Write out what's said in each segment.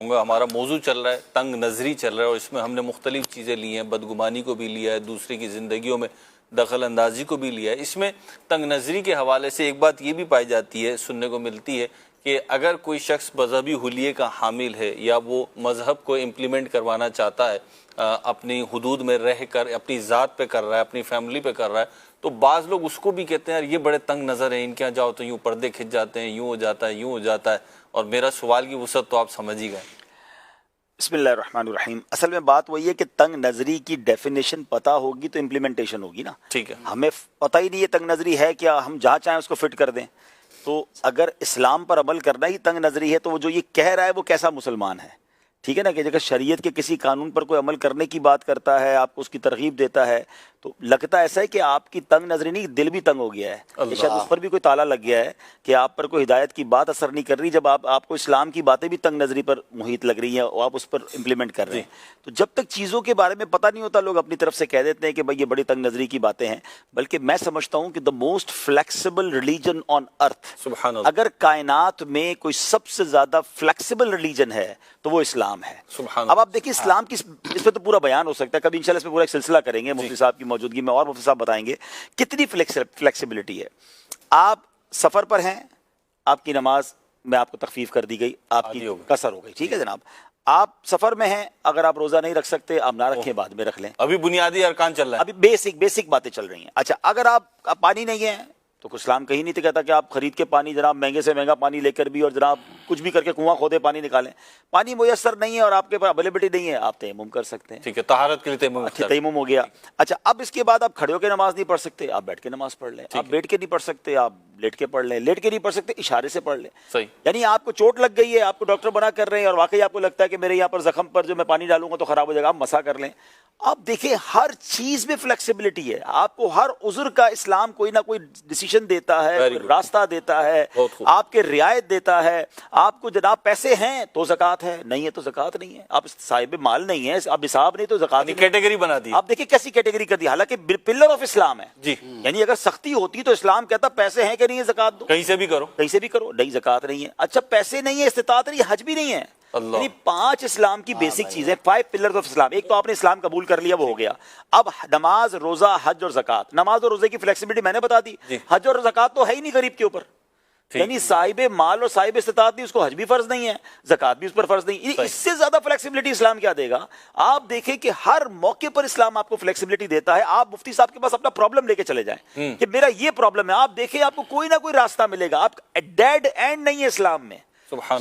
ہمارا موضوع چل رہا ہے تنگ نظری چل رہا ہے، اور اس میں ہم نے مختلف چیزیں لی ہیں، بدگمانی کو بھی لیا ہے، دوسرے کی زندگیوں میں دخل اندازی کو بھی لیا ہے۔ اس میں تنگ نظری کے حوالے سے ایک بات یہ بھی پائی جاتی ہے، سننے کو ملتی ہے کہ اگر کوئی شخص مذہبی حلیے کا حامل ہے یا وہ مذہب کو امپلیمنٹ کروانا چاہتا ہے، اپنی حدود میں رہ کر اپنی ذات پہ کر رہا ہے، اپنی فیملی پہ کر رہا ہے، تو بعض لوگ اس کو بھی کہتے ہیں یار یہ بڑے تنگ نظر ہیں، ان کے یہاں جاؤ تو یوں پردے کھنچ جاتے ہیں، یوں ہو جاتا ہے، یوں ہو جاتا ہے۔ اور میرا سوال کی وسعت تو آپ سمجھ ہی گئے۔ بسم اللہ الرحمن الرحیم۔ اصل میں بات وہی ہے کہ تنگ نظری کی ڈیفینیشن پتہ ہوگی تو امپلیمنٹیشن ہوگی نا۔ ٹھیک ہے، ہمیں پتہ ہی نہیں ہے تنگ نظری ہے کیا، ہم جہاں چاہیں اس کو فٹ کر دیں۔ تو اگر اسلام پر عمل کرنا ہی تنگ نظری ہے تو وہ جو یہ کہہ رہا ہے وہ کیسا مسلمان ہے؟ ٹھیک ہے نا، کہ اگر شریعت کے کسی قانون پر کوئی عمل کرنے کی بات کرتا ہے، آپ کو اس کی ترغیب دیتا ہے، تو لگتا ایسا ہے کہ آپ کی تنگ نظری نہیں، دل بھی تنگ ہو گیا ہے، کہ شاید اس پر بھی کوئی تالا لگ گیا ہے کہ آپ پر کوئی ہدایت کی بات اثر نہیں کر رہی، جب آپ کو اسلام کی باتیں بھی تنگ نظری پر محیط لگ رہی ہیں اور آپ اس پر امپلیمنٹ کر رہے ہیں۔ تو جب تک چیزوں کے بارے میں پتہ نہیں ہوتا، لوگ اپنی طرف سے کہہ دیتے ہیں کہ بھائی یہ بڑی تنگ نظری کی باتیں ہیں، بلکہ میں سمجھتا ہوں کہ the most flexible religion on earth, سبحان اللہ، اگر کائنات میں کوئی سب سے زیادہ فلیکسیبل ریلیجن ہے تو وہ اسلام ہے۔ سبحان اب آپ دیکھیں اسلام کی اس پہ تو پورا بیان ہو سکتا ہے، کبھی انشاءاللہ اس پہ پورا ایک سلسلہ کریں گے مفتی صاحب کی موجودگی میں، اور مفتی صاحب بتائیں گے کتنی فلیکسیبلٹی ہے۔ آپ سفر پر ہیں، آپ کی نماز میں آپ کو تخفیف کر دی گئی، آپ کی قصر ہو گئی، ٹھیک ہے جناب۔ آپ سفر میں ہیں، اگر آپ روزہ نہیں رکھ سکتے آپ نہ رکھیں، بعد میں رکھ لیں، ابھی بنیادی ارکان چل رہا ہے، ابھی بیسک باتیں چل رہی ہیں۔ اچھا اگر آپ پانی نہیں ہے تو اسلام کہیں نہیں کہتا کہ آپ خرید کے پانی جناب مہنگے سے مہنگا پانی لے کر بھی اور جناب کچھ بھی کر کے کنواں کھودے پانی نکالیں، پانی میسر نہیں ہے اور آپ کے پاس اویلیبلٹی نہیں ہے، آپ تیمم کر سکتے ہیں، ٹھیک ہے، طہارت کے لیے تیمم ہو گیا۔ اچھا اب اس کے بعد آپ کھڑے ہو کے نماز نہیں پڑھ سکتے، آپ بیٹھ کے نماز پڑھ لیں، آپ بیٹھ کے نہیں پڑھ سکتے آپ لیٹ کے پڑھ لیں، لیٹ کے نہیں پڑھ سکتے اشارے سے پڑھ لیں۔ صحیح، یعنی آپ کو چوٹ لگ گئی ہے، آپ کو ڈاکٹر بنا کر رہے ہیں اور واقعی آپ کو لگتا ہے کہ میرے یہاں پر زخم پر جو میں پانی ڈالوں گا تو خراب ہو جائے گا، آپ مسا کر لیں۔ آپ دیکھیں ہر چیز میں فلیکسیبلٹی ہے، آپ کو ہر عذر کا اسلام کوئی نہ کوئی ڈیسیشن دیتا ہے، کوئی راستہ دیتا ہے، آپ کے رعایت دیتا ہے۔ آپ کو جناب پیسے ہیں تو زکوٰۃ ہے، نہیں ہے تو زکوٰۃ نہیں ہے، آپ صاحب مال نہیں ہے، آپ حساب نہیں تو زکوٰۃ نہیں، کیٹیگری بنا دی۔ آپ دیکھیں کیسی کیٹیگری کر دی، حالانکہ پلر آف اسلام ہے جی، یعنی اگر سختی ہوتی تو اسلام کہتا پیسے ہیں کہ نہیں ہے زکوٰۃ دو، کہیں سے بھی کرو، کہیں سے بھی کرو، نہیں زکوٰۃ نہیں ہے۔ اچھا پیسے نہیں ہے، استطاعت نہیں ہے، حج بھی نہیں ہے، یعنی 5 اسلام کی بیسک چیزیں، 5 پلرز آف اسلام۔ ایک تو آپ نے اسلام قبول کر لیا، وہ ہو گیا۔ اب نماز، روزہ، حج اور زکوٰۃ۔ نماز اور روزے کی فلیکسیبلٹی میں نے بتا دی، حج اور زکوٰۃ تو ہے ہی نہیں غریب کے اوپر، یعنی صاحب مال اور صاحب استطاعت نہیں، اس کو حج بھی فرض نہیں ہے، زکوٰۃ بھی اس پر فرض نہیں۔ اس سے زیادہ فلیکسیبلٹی اسلام کیا دے گا؟ آپ دیکھیں کہ ہر موقع پر اسلام آپ کو فلیکسیبلٹی دیتا ہے۔ آپ مفتی صاحب کے پاس اپنا پرابلم لے کے چلے جائیں کہ میرا یہ پرابلم ہے، آپ دیکھیں آپ کو کوئی نہ کوئی راستہ ملے گا۔ آپ ڈیڈ اینڈ نہیں ہے اسلام میں،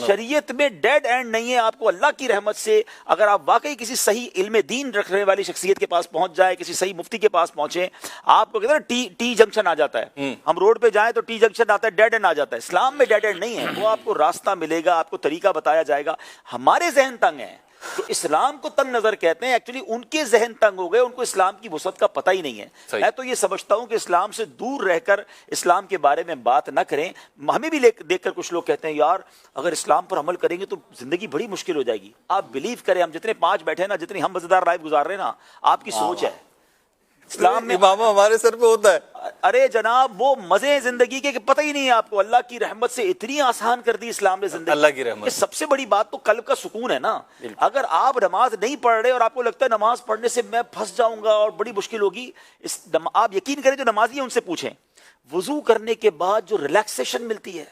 شریعت میں ڈیڈ اینڈ نہیں ہے۔ آپ کو اللہ کی رحمت سے اگر آپ واقعی کسی صحیح علم دین رکھنے والی شخصیت کے پاس پہنچ جائے، کسی صحیح مفتی کے پاس پہنچے، آپ کو کہتے ہیں نا ٹی جنکشن آ جاتا ہے، ہم روڈ پہ جائیں تو ٹی جنکشن آتا ہے، ڈیڈ اینڈ آ جاتا ہے۔ اسلام میں ڈیڈ اینڈ نہیں ہے، وہ آپ کو راستہ ملے گا، آپ کو طریقہ بتایا جائے گا۔ ہمارے ذہن تنگ ہیں تو اسلام کو تنگ نظر کہتے ہیں، ایکچولی ان کے ذہن تنگ ہو گئے، ان کو اسلام کی وسعت کا پتہ ہی نہیں ہے۔ میں تو یہ سمجھتا ہوں کہ اسلام سے دور رہ کر اسلام کے بارے میں بات نہ کریں۔ ہمیں بھی دیکھ کر کچھ لوگ کہتے ہیں یار اگر اسلام پر عمل کریں گے تو زندگی بڑی مشکل ہو جائے گی۔ آپ بلیو کریں، ہم جتنے 5 بیٹھے ہیں نا، جتنی ہم مزیدار لائف گزار رہے ہیں نا، آپ کی سوچ ہے اسلام میں امامہ ہمارے سر پہ ہوتا ہے۔ ارے جناب وہ مزے زندگی کے کہ پتہ ہی نہیں ہے آپ کو، اللہ کی رحمت سے اتنی آسان کر دی اسلام نے زندگی، اللہ کی رحمت۔ سب سے بڑی بات تو قلب کا سکون ہے نا۔ اگر آپ نماز نہیں پڑھ رہے اور آپ کو لگتا ہے نماز پڑھنے سے میں پھنس جاؤں گا اور بڑی مشکل ہوگی، آپ یقین کریں جو نمازی ہیں ان سے پوچھیں، وضو کرنے کے بعد جو ریلیکسیشن ملتی ہے،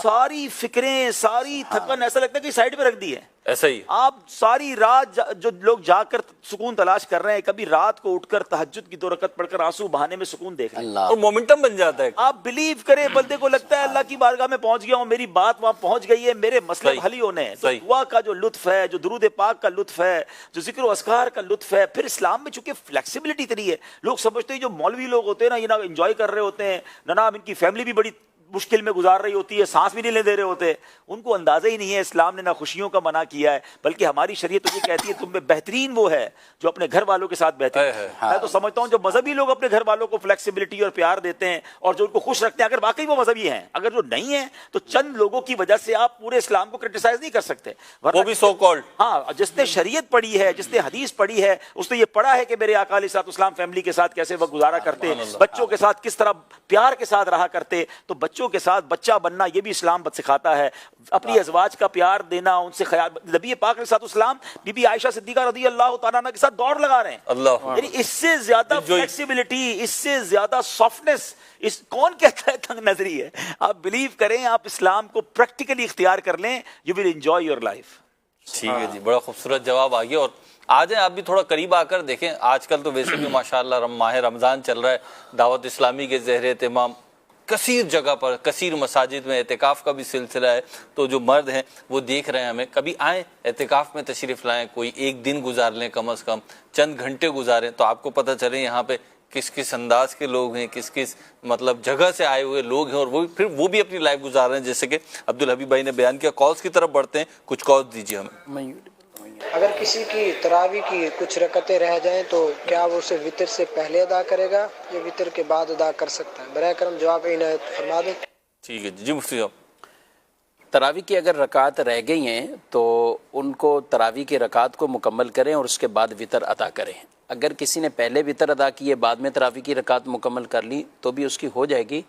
ساری فکریں، ساری تھکن ایسا لگتا ہے کہ سائڈ پہ رکھ دی ہے۔ ایسا ہی آپ ساری رات جو لوگ جا کر سکون تلاش کر رہے ہیں، کبھی رات کو اٹھ کر تہجد کی 2 رکعت پڑھ کر آنسو بہانے میں سکون دیکھ رہے ہیں، اور مومنٹم بن جاتا ہے۔ آپ بلیو کریں بندے کو لگتا ہے اللہ کی بارگاہ میں پہنچ گیا ہوں، میری بات وہاں پہنچ گئی ہے، میرے مسئلے حل ہی ہونے ہیں۔ تو دعا کا جو لطف ہے، جو درود پاک کا لطف ہے، جو ذکر و اذکار کا لطف ہے، پھر اسلام میں چونکہ فلیکسیبلٹی اتنی ہے، لوگ سمجھتے ہیں جو مولوی لوگ ہوتے ہیں نا، یہ نہ انجوائے کر رہے ہوتے ہیں، نہ ان کی فیملی بھی بڑی مشکل میں گزار رہی ہوتی ہے، سانس بھی نہیں لے دے رہے ہوتے، ان کو اندازہ ہی نہیں ہے اسلام نے نہ خوشیوں کا منع کیا ہے، بلکہ ہماری شریعت تو یہ کہتی ہے تم میں بہترین وہ ہے جو اپنے گھر والوں کے ساتھ بہترین ہے۔ میں تو سمجھتا ہوں جو مذہبی لوگ اپنے گھر والوں کو فلیکسیبلٹی اور پیار دیتے ہیں اور جو ان کو خوش رکھتے ہیں، اگر واقعی وہ مذہبی ہیں، اگر جو نہیں ہیں تو چند لوگوں کی وجہ سے آپ پورے اسلام کو کرٹیسائز نہیں کر سکتے، وہ بھی سو کالڈ۔ ہاں، جس نے شریعت پڑھی ہے، جس نے حدیث پڑھی ہے، اس نے یہ پڑھا ہے کہ میرے آقا علیہ الصلوۃ والسلام فیملی کے ساتھ کیسے وقت گزارا کرتے، بچوں کے ساتھ کس طرح پیار کے ساتھ رہا کرتے، تو بچوں بچوں کے ساتھ بچہ بننا یہ بھی اسلام سکھاتا ہے. اپنی ازواج کا پیار دینا, ان سے خیال. نبی پاک علیہ الصلوۃ والسلام بی بی عائشہ صدیقہ رضی اللہ تعالیٰ عنہ کے ساتھ دوڑ لگا رہے ہیں. اللہ, یعنی اس سے زیادہ فلیکسیبلٹی, اس سے زیادہ سافٹنس کون کہتا ہے تنگ نظری ہے؟ آپ بلیو کریں, آپ اسلام کو پریکٹیکلی اختیار کر لیں, you will enjoy your life. ٹھیک ہے جی, بڑا خوبصورت جواب آ گیا. اور آ جائیں آپ بھی تھوڑا قریب آ کر دیکھیں. آج کل تو ویسے بھی ماشاءاللہ ماہ رمضان چل رہا ہے, دعوت اسلامی کے زیر اہتمام کثیر جگہ پر, کثیر مساجد میں اعتکاف کا بھی سلسلہ ہے. تو جو مرد ہیں وہ دیکھ رہے ہیں ہمیں, کبھی آئیں اعتکاف میں تشریف لائیں, کوئی ایک دن گزار لیں, کم از کم چند گھنٹے گزاریں, تو آپ کو پتہ چلے یہاں پہ کس کس انداز کے لوگ ہیں, کس کس مطلب جگہ سے آئے ہوئے لوگ ہیں, اور وہ بھی اپنی لائف گزار رہے ہیں. جیسے کہ عبدالحبیب بھائی نے بیان کیا. کالز کی طرف بڑھتے ہیں, کچھ کالز دیجیے ہمیں. اگر کسی کی تراویح کی کچھ رکعتیں رہ جائیں تو کیا وہ اسے وتر سے پہلے ادا کرے گا یا وتر کے بعد ادا کر سکتا ہے؟ براہ کرم جواب عنایت فرما دیں. ٹھیک ہے جی مفتی صاحب. تراویح کی اگر رکعت رہ گئی ہیں تو ان کو تراویح کی رکعت کو مکمل کریں اور اس کے بعد وتر ادا کریں. اگر کسی نے پہلے وتر ادا کیے بعد میں تراویح کی رکعت مکمل کر لی تو بھی اس کی ہو جائے گی.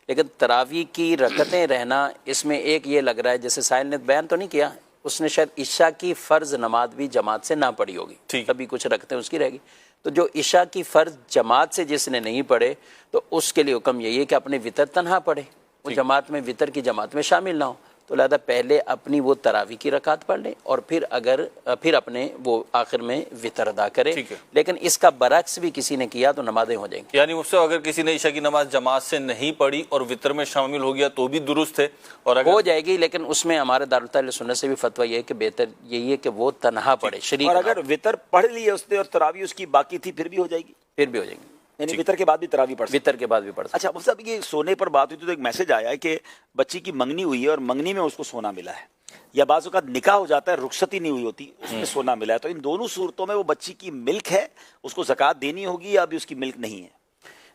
لیکن تراویح کی رکعتیں رہنا, اس میں ایک یہ لگ رہا ہے جیسے سائل نے بیان تو نہیں کیا, اس نے شاید عشاء کی فرض نماز بھی جماعت سے نہ پڑھی ہوگی, تبھی کچھ رکھتے ہیں اس کی رہ گی. تو جو عشاء کی فرض جماعت سے جس نے نہیں پڑھے تو اس کے لیے حکم یہی ہے کہ اپنے وتر تنہا پڑھے, وہ جماعت میں وتر کی جماعت میں شامل نہ ہو. تو لہذا پہلے اپنی وہ تراویح کی رکعت پڑھ لیں اور پھر اپنے وہ آخر میں وتر ادا کرے. لیکن اس کا برعکس بھی کسی نے کیا تو نمازیں ہو جائیں گی. یعنی مجھ سے اگر کسی نے عشاء کی نماز جماعت سے نہیں پڑھی اور وتر میں شامل ہو گیا تو بھی درست ہے, اور اگر ہو جائے گی. لیکن اس میں ہمارے دارالتعلیم سنت سے بھی فتویٰ یہ ہے کہ بہتر یہی ہے کہ وہ تنہا پڑھے, شریک. اور اگر وتر پڑھ لی اس نے اور تراویح اس کی باقی تھی پھر بھی ہو جائے گی, پھر بھی ہو جائیں گی. یعنی وتر کے بعد بھی تراویح پڑھ وتر کے بعد بھی پڑھ. اچھا مفتی صاحب, یہ سونے پر بات ہوئی تو ایک میسج آیا ہے کہ بچی کی منگنی ہوئی ہے اور منگنی میں اس کو سونا ملا ہے, یا بعض اوقات نکاح ہو جاتا ہے رخصتی نہیں ہوئی ہوتی, اس میں سونا ملا ہے. تو ان دونوں صورتوں میں وہ بچی کی ملک ہے, اس کو زکوٰۃ دینی ہوگی یا ابھی اس کی ملک نہیں ہے؟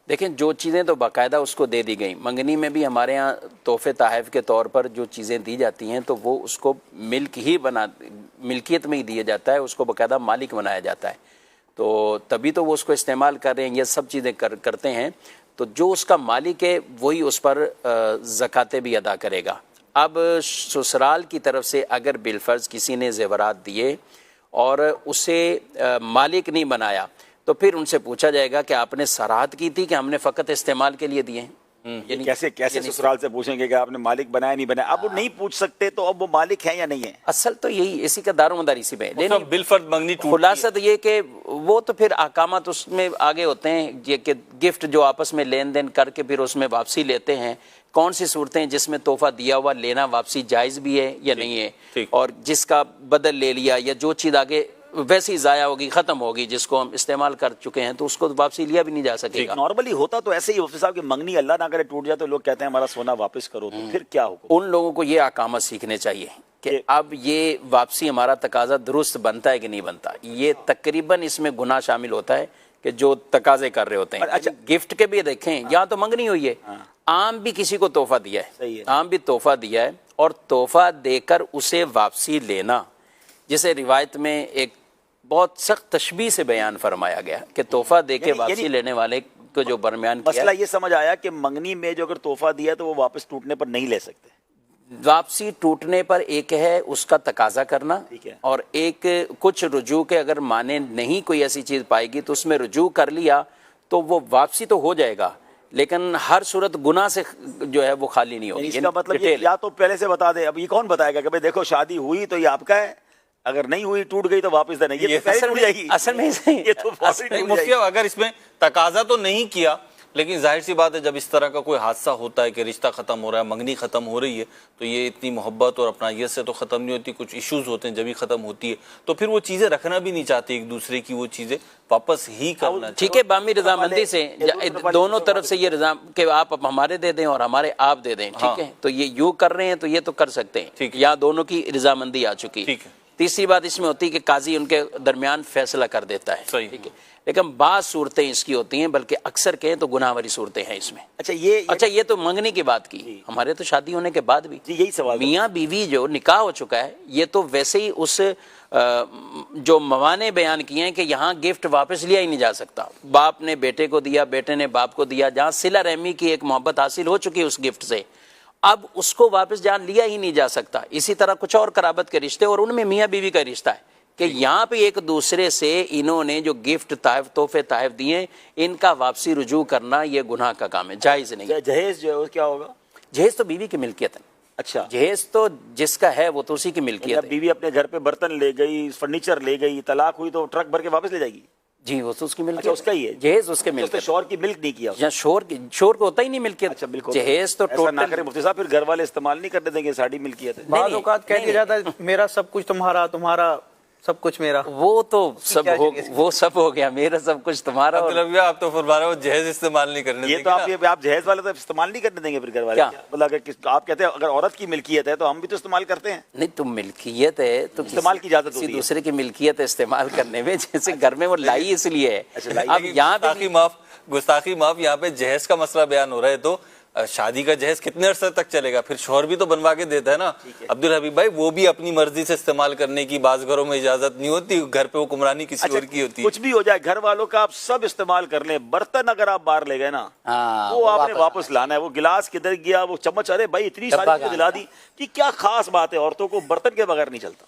دیکھیں جو چیزیں تو باقاعدہ اس کو دے دی گئیں, منگنی میں بھی ہمارے ہاں تحفے تحائف کے طور پر جو چیزیں دی جاتی ہیں تو وہ اس کو ملکیت میں ہی دیا جاتا ہے, اس کو باقاعدہ مالک بنایا جاتا ہے. تو تبھی تو وہ اس کو استعمال کر رہے ہیں, یہ سب چیزیں کرتے ہیں. تو جو اس کا مالک ہے وہی اس پر زکوٰۃ بھی ادا کرے گا. اب سسرال کی طرف سے اگر بالفرض کسی نے زیورات دیے اور اسے مالک نہیں بنایا تو پھر ان سے پوچھا جائے گا کہ آپ نے صراحت کی تھی کہ ہم نے فقط استعمال کے لیے دیے ہیں. یعنی کیسے سسرال سے پوچھیں گے کہ آپ نے مالک بنایا نہیں بنایا؟ اب وہ نہیں پوچھ سکتے تو اب وہ مالک ہیں یا نہیں ہے؟ اصل تو یہی اسی کا دار و مدار اسی میں بالفرض منگنی خلاصہ یہ کہ وہ تو پھر احکامات اس میں آگے ہوتے ہیں, یہ کہ گفٹ جو آپس میں لین دین کر کے پھر اس میں واپسی لیتے ہیں, کون سی صورتیں جس میں تحفہ دیا ہوا لینا واپسی جائز بھی ہے یا نہیں ہے, اور جس کا بدل لے لیا یا جو چیز آگے ویسی ضائع ہوگی ختم ہوگی جس کو ہم استعمال کر چکے ہیں تو اس کو واپسی لیا بھی نہیں جا سکے گا. نارملی ہوتا تو ایسے ہی مفتی صاحب کہ منگنی اللہ نہ کرے ٹوٹ جائے تو لوگ کہتے ہیں ہمارا سونا واپس کرو, تو پھر کیا ہوگا؟ ان لوگوں کو یہ احکامات سیکھنے چاہیے کہ اب یہ واپسی ہمارا تقاضا درست بنتا ہے کہ نہیں بنتا. یہ تقریباً اس میں گناہ شامل ہوتا ہے کہ جو تقاضے کر رہے ہوتے ہیں. اچھا گفٹ کے بھی دیکھیں, یہاں تو منگنی ہوئی ہے, عام بھی کسی کو تحفہ دیا ہے, عام بھی تحفہ دیا ہے, اور تحفہ دے کر اسے واپسی لینا جسے روایت میں ایک بہت سخت تشبیہ سے بیان فرمایا گیا کہ تحفہ دے کے واپسی لینے والے کو جو درمیان کیا. مسئلہ یہ سمجھ آیا کہ منگنی میں جو اگر تحفہ دیا تو وہ واپس ٹوٹنے پر نہیں لے سکتے. واپسی ٹوٹنے پر ایک ہے اس کا تقاضا کرنا, اور ایک کچھ رجوع کے اگر مانے نہیں کوئی ایسی چیز پائے گی تو اس میں رجوع کر لیا تو وہ واپسی تو ہو جائے گا, لیکن ہر صورت گناہ سے جو ہے وہ خالی نہیں ہوگی. اس کا مطلب یا تو پہلے سے بتا دے, اب یہ کون بتائے گا کہ بھائی دیکھو شادی ہوئی تو یہ آپ کا ہے, اگر نہیں ہوئی ٹوٹ گئی تو واپس دینا. یہ اصل میں مفتی اگر اس میں تقاضا تو نہیں کیا, لیکن ظاہر سی بات ہے جب اس طرح کا کوئی حادثہ ہوتا ہے کہ رشتہ ختم ہو رہا ہے, منگنی ختم ہو رہی ہے, تو یہ اتنی محبت اور اپنائیت سے تو ختم نہیں ہوتی, کچھ ایشوز ہوتے ہیں جبھی ختم ہوتی ہے, تو پھر وہ چیزیں رکھنا بھی نہیں چاہتے ایک دوسرے کی, وہ چیزیں واپس ہی کرنا. ٹھیک ہے, بامی رضامندی سے دونوں طرف سے یہ رضا کہ آپ ہمارے دے دیں اور ہمارے آپ دے دیں, ٹھیک ہے, تو یہ یوں کر رہے ہیں تو یہ تو کر سکتے ہیں, یا دونوں کی رضامندی آ چکی. ٹھیک ہے. تیسری بات اس میں ہوتی ہے کہ قاضی ان کے درمیان فیصلہ کر دیتا ہے, ٹھیک ہے, لیکن بعض صورتیں اس کی ہوتی ہیں, بلکہ اکثر کہیں تو گناہ والی صورتیں ہیں اس میں. اچھا یہ تو منگنی کی بات کی, ہمارے تو شادی ہونے کے بعد بھی یہی سوال, میاں بیوی جو نکاح ہو چکا ہے یہ تو ویسے ہی اس جو موانع بیان کیے ہیں کہ یہاں گفٹ واپس لیا ہی نہیں جا سکتا. باپ نے بیٹے کو دیا, بیٹے نے باپ کو دیا, جہاں صلہ رحمی کی ایک محبت حاصل ہو چکی ہے اس گفٹ سے, اب اس کو واپس جان لیا ہی نہیں جا سکتا. اسی طرح کچھ اور قرابت کے رشتے اور ان میں میاں بیوی کا رشتہ ہے کہ یہاں پہ ایک دوسرے سے انہوں نے جو گفٹ تحفے تحائف دیے ان کا واپسی رجوع کرنا یہ گناہ کا کام ہے, جائز نہیں. جہیز جو ہے کیا ہوگا؟ جہیز تو بیوی کی ملکیت ہے. اچھا, جہیز تو جس کا ہے وہ تو اسی کی ملکیت ہے. بیوی اپنے گھر پہ برتن لے گئی, فرنیچر لے گئی, طلاق ہوئی تو ٹرک بھر کے واپس لے جائے گی؟ جی وہ تو اس کی ملکیت. اچھا, اس کا ہی ہے جہیز, اس کے ملکیت. شوہر کی ملک نہیں کیا یا شور کو ہوتا ہی نہیں ملکیت. اچھا بالکل, جہیز تو ایسا نہ کرے مفتی صاحب, پھر گھر والے استعمال نہیں کرنے دیں گے, ساڑھی ملکیت ہے. بعض اوقات کہہ دیا جاتا ہے میرا سب کچھ تمہارا, تمہارا سب کچھ میرا. وہ تو سب ہو گیا, میرا سب کچھ تمہارا. مطلب آپ تو فرما رہے ہو جہیز استعمال نہیں کرنے یہ تو آپ جہیز والے تو استعمال نہیں کرنے دیں گے پھر گھر والے. مطلب اگر آپ کہتے ہیں اگر عورت کی ملکیت ہے تو ہم بھی تو استعمال کرتے ہیں. نہیں تو ملکیت ہے تو استعمال کی اجازت ہوتی ہے, دوسرے کی ملکیت استعمال کرنے میں, جیسے گھر میں وہ لائی اس لیے ہے. اب یہاں پہ گستاخی معاف, یہاں پہ جہیز کا مسئلہ بیان ہو رہا ہے تو شادی کا جہیز کتنے عرصے تک چلے گا؟ پھر شوہر بھی تو بنوا کے دیتا ہے نا عبدالحبیب بھائی, وہ بھی اپنی مرضی سے استعمال کرنے کی بعض گھروں میں اجازت نہیں ہوتی, گھر پہ حکمرانی کسی اور کی ہوتی ہے. کچھ بھی ہو جائے گھر والوں کا آپ سب استعمال کر لیں, برتن اگر آپ باہر لے گئے نا وہ آپ نے واپس لانا ہے. وہ گلاس کدھر گیا, وہ چمچ, ارے بھائی اتنی ساری چیزیں دلا دی کہ کیا خاص بات ہے, عورتوں کو برتن کے بغیر نہیں چلتا.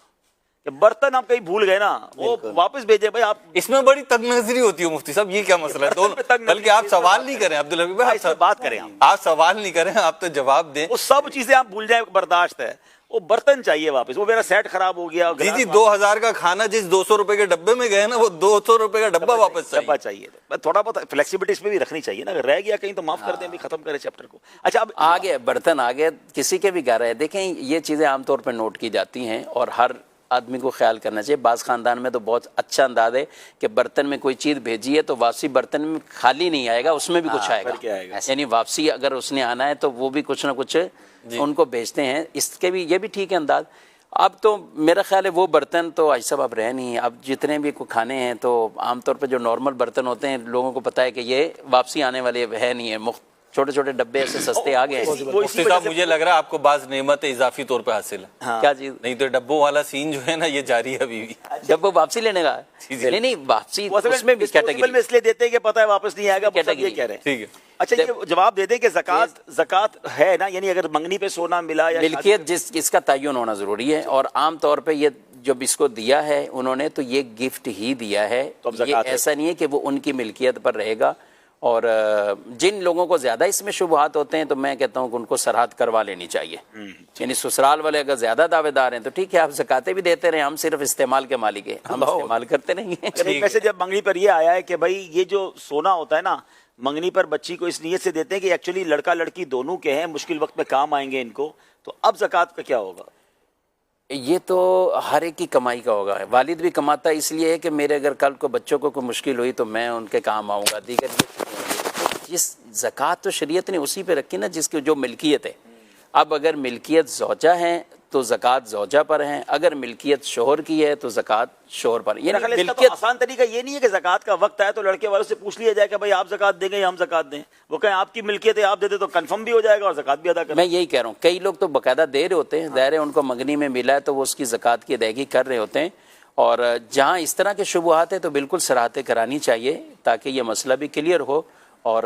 برتن آپ کہیں بھول گئے نا وہ واپس بھیجے بھائی. آپ اس میں بڑی تنگ نظری ہوتی ہے مفتی صاحب, یہ کیا مسئلہ ہے؟ بلکہ آپ سوال نہیں کریں عبدالحبیب بھائی, بات کریں, آپ سوال نہیں کریں, آپ تو جواب دیں. وہ سب چیزیں آپ بھول جائیں برداشت ہے, وہ برتن چاہیے واپس. وہ میرا سیٹ خراب ہو گیا, جی 2000 کا کھانا جس 200 روپے کے ڈبے میں گئے نا, وہ 200 روپے کا ڈبا واپس چاہیے. تھوڑا بہت فلیکسیبلٹی اس میں بھی رکھنی چاہیے نا, اگر رہ گیا کہیں تو معاف کر دیں, بھی ختم کریں چیپٹر کو. اچھا اب آگے برتن آگے کسی کے بھی گھر ہے, دیکھیں یہ چیزیں عام طور پہ نوٹ کی جاتی ہیں اور ہر آدمی کو خیال کرنا چاہیے. بعض خاندان میں تو بہت اچھا انداز ہے کہ برتن میں کوئی چیز بھیجی ہے تو واپسی برتن میں خالی نہیں آئے گا, اس میں بھی کچھ آئے گا. یعنی واپسی اگر اس نے آنا ہے تو وہ بھی کچھ نہ کچھ ان کو بھیجتے ہیں. اس کے بھی یہ بھی ٹھیک ہے انداز. اب تو میرا خیال ہے وہ برتن تو آج سب اب رہ نہیں ہیں. اب جتنے بھی کھانے ہیں تو عام طور پہ جو نارمل برتن ہوتے ہیں لوگوں کو پتہ ہے کہ یہ واپسی آنے والے ہے نہیں ہے, چھوٹے چھوٹے ڈبے ایسے سستے آ گئے ہیں. مفتی صاحب مجھے لگ رہا ہے آپ کو بعض نعمتیں اضافی طور پہ حاصل ہے. کیا چیز؟ نہیں تو ڈبوں والا سین جو ہے نا یہ جاری ہے ابھی بھی. ڈبوں واپسی لینے کا نہیں واپسی اس میں بھی کیٹیگری میں اس لیے دیتے ہیں کہ پتہ ہے واپس نہیں آئے گا, یہ کہہ رہے ہیں. ٹھیک ہے, اچھا یہ جواب دے دیں کہ زکوٰۃ ہے نا, یعنی اگر منگنی پہ سونا ملا یا ملکیت اس کا تعین ہونا ضروری ہے. اور عام طور پہ یہ جب اس کو دیا ہے انہوں نے تو یہ گفٹ ہی دیا ہے, یہ ایسا نہیں ہے کہ وہ ان کی ملکیت پر رہے گا. اور جن لوگوں کو زیادہ اس میں شبہات ہوتے ہیں تو میں کہتا ہوں کہ ان کو سرحد کروا لینی چاہیے. یعنی سسرال والے اگر زیادہ دعوے دار ہیں تو ٹھیک ہے, آپ زکاتیں بھی دیتے رہے, ہم صرف استعمال کے مالک ہیں, ہم استعمال کرتے نہیں ہیں. ویسے جب منگنی پر یہ آیا ہے کہ بھائی یہ جو سونا ہوتا ہے نا, منگنی پر بچی کو اس نیت سے دیتے ہیں کہ ایکچولی لڑکا لڑکی دونوں کے ہیں, مشکل وقت میں کام آئیں گے ان کو, تو اب زکوٰۃ کا کیا ہوگا؟ یہ تو ہر ایک کی کمائی کا ہوگا. والد بھی کماتا ہے اس لیے ہے کہ میرے اگر کل کو بچوں کو کوئی مشکل ہوئی تو میں ان کے کام آؤں گا. دیگر جس زکوٰۃ تو شریعت نے اسی پہ رکھی نا جس کی جو ملکیت ہے. اب اگر ملکیت زوجہ ہے تو زکوٰۃ زوجہ پر ہے, اگر ملکیت شوہر کی ہے تو زکوٰۃ شوہر پر. یعنی ملکیت آسان طریقہ یہ نہیں ہے کہ زکوٰۃ کا وقت آئے تو لڑکے والوں سے پوچھ لیا جائے کہ بھائی آپ زکوٰۃ دیں گے یا ہم زکوٰۃ دیں, وہ کہیں آپ کی ملکیت ہے آپ دے دیں تو کنفرم بھی ہو جائے گا اور زکوٰۃ بھی ادا کریں. میں یہی کہہ رہا ہوں, کئی لوگ تو باقاعدہ دے رہے ہوتے ہیں, ظاہر ہے ان کو منگنی میں ملا ہے تو وہ اس کی زکوٰۃ کی ادائیگی کر رہے ہوتے ہیں. اور جہاں اس طرح کے شبہات ہیں تو بالکل صراحتیں کرانی چاہیے تاکہ یہ مسئلہ بھی کلیئر ہو اور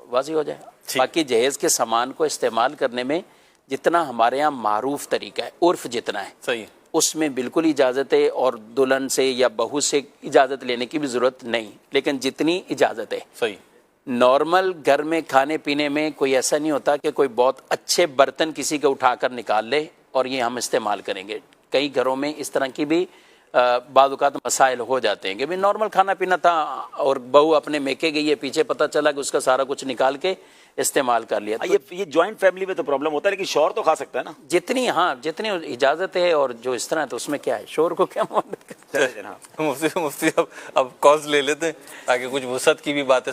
واضح ہو جائے. باقی جہیز کے سامان کو استعمال کرنے میں جتنا ہمارے ہاں معروف طریقہ ہے, عرف جتنا ہے صحیح, اس میں بالکل اجازت ہے, اور دلہن سے یا بہو سے اجازت لینے کی بھی ضرورت نہیں, لیکن جتنی اجازت ہے. صحیح, نارمل گھر میں کھانے پینے میں کوئی ایسا نہیں ہوتا کہ کوئی بہت اچھے برتن کسی کے اٹھا کر نکال لے اور یہ ہم استعمال کریں گے. کئی گھروں میں اس طرح کی بھی بعض اوقات مسائل ہو جاتے ہیں کہ بھی نارمل کھانا پینا تھا اور بہو اپنے میکے گئی ہے, پیچھے پتہ چلا کہ اس کا سارا کچھ نکال کے استعمال کر لیا. یہ جوائنٹ فیملی میں تو پرابلم ہوتا ہے, لیکن شوہر تو کھا سکتا ہے نا جتنی اجازت ہے, اور جو اس طرح ہے تو اس میں کیا ہے, شوہر کو کیا مانتے. مفتی اب کالز لے لیتے ہیں تاکہ کچھ وسعت کی بھی باتیں